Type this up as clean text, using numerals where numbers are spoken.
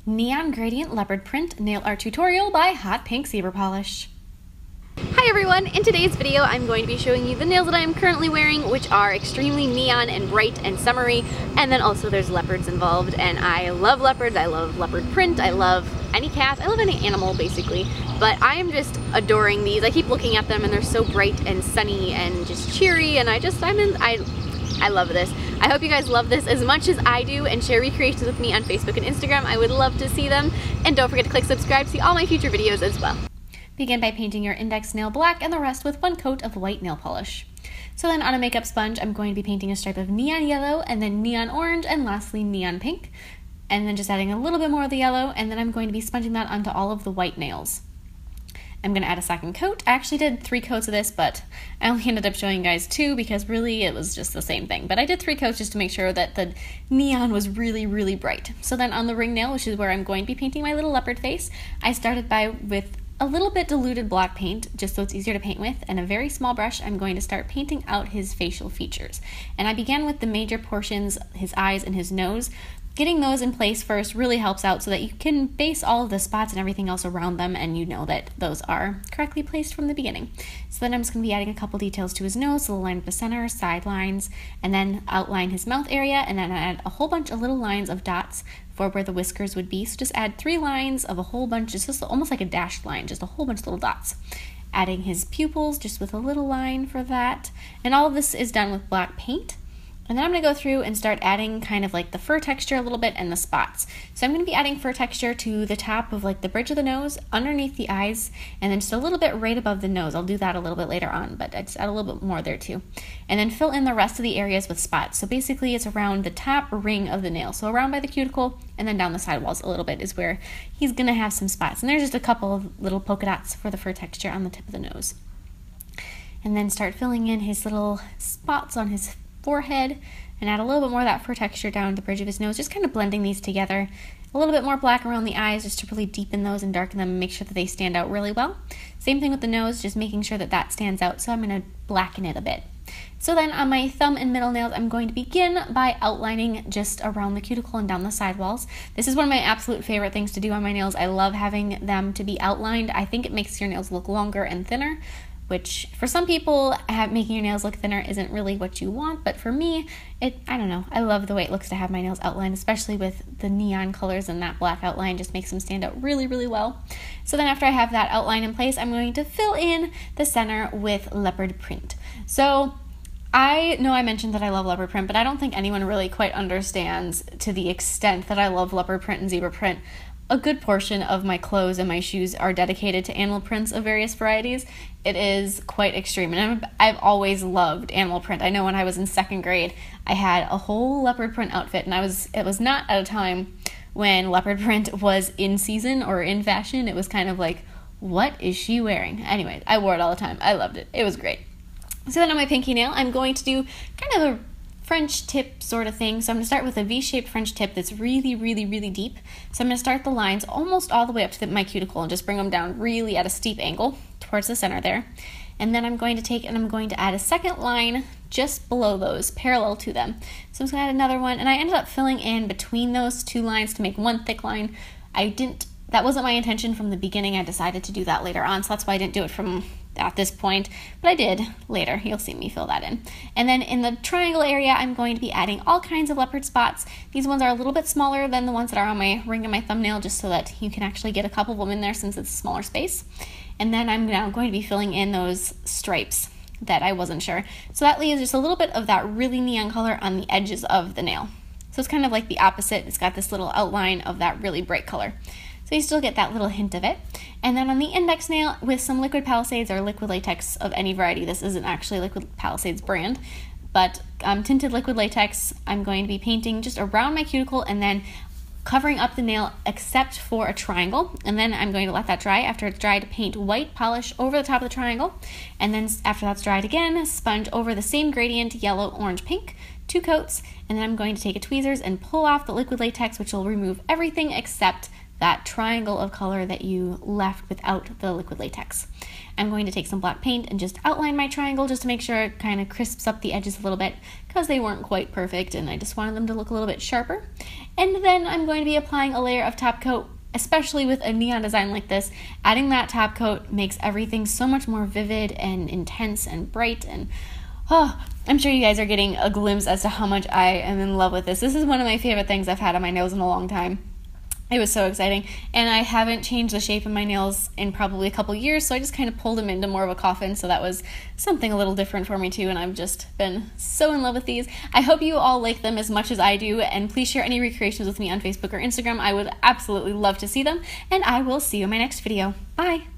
Neon Gradient Leopard Print Nail Art Tutorial by Hotpinkzebrapolish. Hi everyone! In today's video I'm going to be showing you the nails that I am currently wearing, which are extremely neon and bright and summery, and then also there's leopards involved, and I love leopards, I love leopard print, I love any cat, I love any animal basically, but I am just adoring these. I keep looking at them and they're so bright and sunny and just cheery, and I love this. I hope you guys love this as much as I do and share recreations with me on Facebook and Instagram. I would love to see them. And don't forget to click subscribe to see all my future videos as well. Begin by painting your index nail black and the rest with one coat of white nail polish. So then on a makeup sponge, I'm going to be painting a stripe of neon yellow and then neon orange and lastly neon pink. And then just adding a little bit more of the yellow, and then I'm going to be sponging that onto all of the white nails. I'm going to add a second coat. I actually did 3 coats of this, but I only ended up showing you guys 2 because really it was just the same thing. But I did 3 coats just to make sure that the neon was really, really bright. So then on the ring nail, which is where I'm going to be painting my little leopard face, I started with a little bit diluted black paint, just so it's easier to paint with, and a very small brush. I'm going to start painting out his facial features. And I began with the major portions, his eyes and his nose. Getting those in place first really helps out so that you can base all of the spots and everything else around them and you know that those are correctly placed from the beginning. So then I'm just going to be adding a couple details to his nose, so the line at the center, side lines, and then outline his mouth area, and then add a whole bunch of little lines of dots for where the whiskers would be. So just add 3 lines of a whole bunch, just almost like a dashed line, just a whole bunch of little dots. Adding his pupils just with a little line for that. And all of this is done with black paint. And then I'm going to go through and start adding kind of like the fur texture a little bit and the spots. So I'm going to be adding fur texture to the top of like the bridge of the nose, underneath the eyes, and then just a little bit right above the nose. I'll do that a little bit later on, but I just add a little bit more there too. And then fill in the rest of the areas with spots. So basically it's around the top ring of the nail. So around by the cuticle and then down the side walls a little bit is where he's going to have some spots. And there's just a couple of little polka dots for the fur texture on the tip of the nose. And then start filling in his little spots on his forehead and add a little bit more of that fur texture down the bridge of his nose, just kind of blending these together. A little bit more black around the eyes just to really deepen those and darken them and make sure that they stand out really well. Same thing with the nose, just making sure that that stands out, so I'm going to blacken it a bit. So then on my thumb and middle nails, I'm going to begin by outlining just around the cuticle and down the side walls. This is one of my absolute favorite things to do on my nails. I love having them to be outlined. I think it makes your nails look longer and thinner, which for some people, making your nails look thinner isn't really what you want, but for me, I don't know, I love the way it looks to have my nails outlined, especially with the neon colors, and that black outline just makes them stand out really, really well. So then after I have that outline in place, I'm going to fill in the center with leopard print. So I know I mentioned that I love leopard print, but I don't think anyone really quite understands to the extent that I love leopard print and zebra print. A good portion of my clothes and my shoes are dedicated to animal prints of various varieties. It is quite extreme, and I've always loved animal print. I know when I was in 2nd grade, I had a whole leopard print outfit, and it was not at a time when leopard print was in season or in fashion. It was kind of like, what is she wearing? Anyway, I wore it all the time. I loved it. It was great. So then on my pinky nail, I'm going to do kind of a French tip sort of thing. So I'm going to start with a V-shaped French tip that's really, really, really deep. So I'm going to start the lines almost all the way up to my cuticle and just bring them down really at a steep angle towards the center there. And then I'm going to take and I'm going to add a second line just below those, parallel to them. So I'm just going to add another one, and I ended up filling in between those 2 lines to make one thick line. That wasn't my intention from the beginning. I decided to do that later on, so that's why I didn't do it from at this point, but I did later. You'll see me fill that in. And then in the triangle area, I'm going to be adding all kinds of leopard spots. These ones are a little bit smaller than the ones that are on my ring and my thumbnail, just so that you can actually get a couple of them in there since it's a smaller space. And then I'm now going to be filling in those stripes that I wasn't sure. So that leaves just a little bit of that really neon color on the edges of the nail. So it's kind of like the opposite. It's got this little outline of that really bright color. So you still get that little hint of it. And then on the index nail, with some liquid palisades or liquid latex of any variety, this isn't actually liquid palisades brand, but tinted liquid latex, I'm going to be painting just around my cuticle and then covering up the nail except for a triangle. And then I'm going to let that dry. After it's dried, paint white polish over the top of the triangle. And then after that's dried again, sponge over the same gradient, yellow, orange, pink, 2 coats. And then I'm going to take a tweezers and pull off the liquid latex, which will remove everything except that triangle of color that you left without the liquid latex. I'm going to take some black paint and just outline my triangle just to make sure it kind of crisps up the edges a little bit because they weren't quite perfect and I just wanted them to look a little bit sharper. And then I'm going to be applying a layer of top coat, especially with a neon design like this. Adding that top coat makes everything so much more vivid and intense and bright, and I'm sure you guys are getting a glimpse as to how much I am in love with this. This is one of my favorite things I've had on my nails in a long time. It was so exciting, and I haven't changed the shape of my nails in probably a couple years, so I just kind of pulled them into more of a coffin, so that was something a little different for me too, and I've just been so in love with these. I hope you all like them as much as I do, and please share any recreations with me on Facebook or Instagram. I would absolutely love to see them, and I will see you in my next video. Bye!